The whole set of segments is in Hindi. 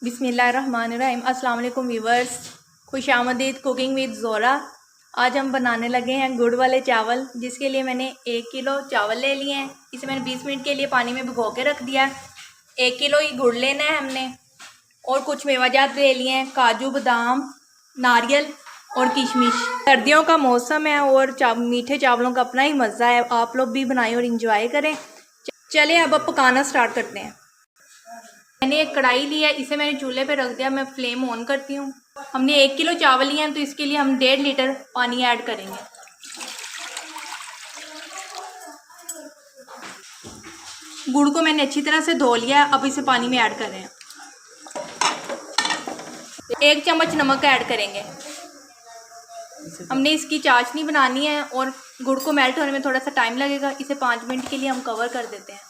बिस्मिल्लाहिर्रहमानिर्रहीम। अस्सलाम वालेकुम व्यूवर्स, खुश आमदीद कुकिंग विद ज़ोरा। आज हम बनाने लगे हैं गुड़ वाले चावल, जिसके लिए मैंने 1 किलो चावल ले लिए हैं। इसे मैंने 20 मिनट के लिए पानी में भिगो के रख दिया है। 1 किलो ही गुड़ लेना है हमने, और कुछ मेवाजात ले लिए हैं, काजू बादाम, नारियल और किशमिश। सर्दियों का मौसम है और मीठे चावलों का अपना ही मज़ा है। आप लोग भी बनाएं और इंजॉय करें। चलिए अब पकाना स्टार्ट करते हैं। मैंने एक कढ़ाई ली है, इसे मैंने चूल्हे पे रख दिया। मैं फ्लेम ऑन करती हूँ। हमने 1 किलो चावल लिए हैं, तो इसके लिए हम 1.5 लीटर पानी ऐड करेंगे। गुड़ को मैंने अच्छी तरह से धो लिया है, अब इसे पानी में ऐड कर रहे हैं। 1 चम्मच नमक ऐड करेंगे। हमने इसकी चाशनी बनानी है और गुड़ को मेल्ट होने में थोड़ा सा टाइम लगेगा। इसे 5 मिनट के लिए हम कवर कर देते हैं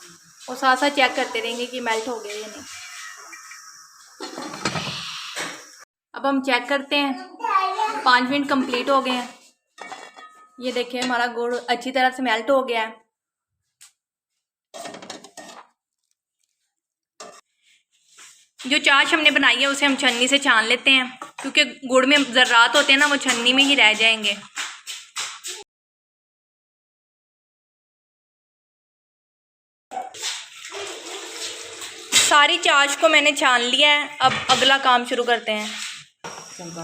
और साथ साथ चेक करते रहेंगे कि मेल्ट हो गया या नहीं। अब हम चेक करते हैं। 5 मिनट कंप्लीट हो गए हैं। ये देखिए हमारा गुड़ अच्छी तरह से मेल्ट हो गया है। जो चाश हमने बनाई है उसे हम छन्नी से छान लेते हैं, क्योंकि गुड़ में ज़र्रात होते हैं ना, वो छन्नी में ही रह जाएंगे। सारी चाश को मैंने छान लिया है। अब अगला काम शुरू करते हैं।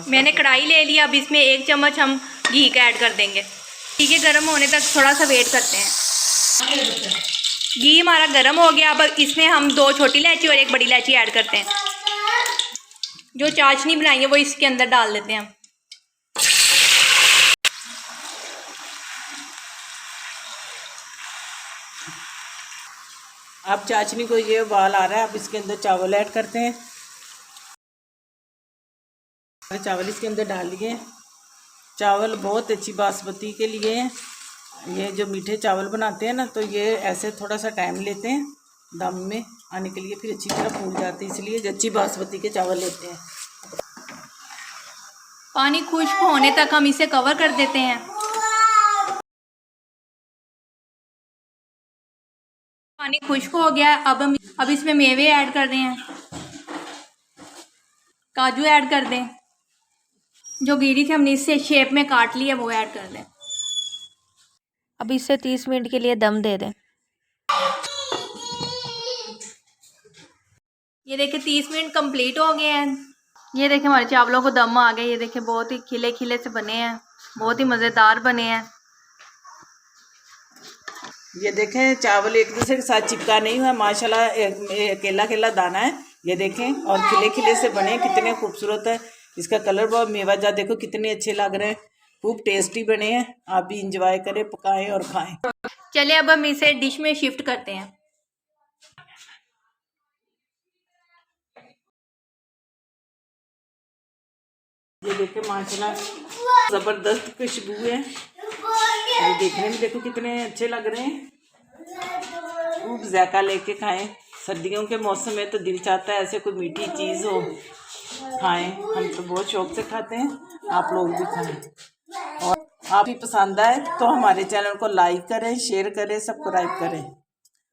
मैंने कढ़ाई ले लिया। अब इसमें 1 चम्मच हम घी का ऐड कर देंगे। घी के गर्म होने तक थोड़ा सा वेट करते हैं। घी हमारा गर्म हो गया। अब इसमें हम 2 छोटी इलायची और 1 बड़ी इलायची ऐड करते हैं। जो चाशनी बनाई है वो इसके अंदर डाल देते हैं हम। अब चाशनी को ये उबाल आ रहा है। अब इसके अंदर चावल ऐड करते हैं। चावल इसके अंदर डाल लिए। चावल बहुत अच्छी बासमती के लिए हैं। ये जो मीठे चावल बनाते हैं ना, तो ये ऐसे थोड़ा सा टाइम लेते हैं दम में आने के लिए, फिर अच्छी तरह फूल जाते हैं। इसलिए अच्छी बासमती के चावल लेते हैं। पानी खुश्क होने तक हम इसे कवर कर देते हैं। पानी खुश्क हो गया। अब इसमें मेवे ऐड कर रहे हैं। काजू ऐड कर दें। जो गिरी थी हमने इससे शेप में काट लिया, वो ऐड कर दें। अब इसे 30 मिनट के लिए दम दे दें। ये देखिए 30 मिनट कंप्लीट हो गए हैं। ये देखिए हमारे चावलों को दम आ गया। ये देखिए बहुत ही खिले खिले से बने हैं, बहुत ही मज़ेदार बने हैं। ये देखें चावल एक दूसरे के साथ चिपका नहीं हुआ, माशाल्लाह अकेला अकेला दाना है। ये देखें और खिले खिले से बने, कितने खूबसूरत है। इसका कलर बहुत, मेवाजात देखो कितने अच्छे लग रहे हैं, खूब टेस्टी बने हैं। आप भी इंजॉय करें, पकाएं और खाएं। चलिए अब हम इसे डिश में शिफ्ट करते हैं। ये देखें माशाल्लाह ज़बरदस्त खुशबू है। ये देखने में देखो कितने अच्छे लग रहे हैं। खूब जायका लेके खाएं। सर्दियों के मौसम में तो दिल चाहता है ऐसे कोई मीठी चीज़ हो, खाएं। हम तो बहुत शौक से खाते हैं, आप लोग भी खाएं। और आप भी पसंद आए तो हमारे चैनल को लाइक करें, शेयर करें, सब्सक्राइब करें।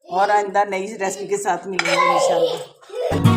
और आइंदा नई रेसिपी के साथ मिलेंगे इंशाल्लाह।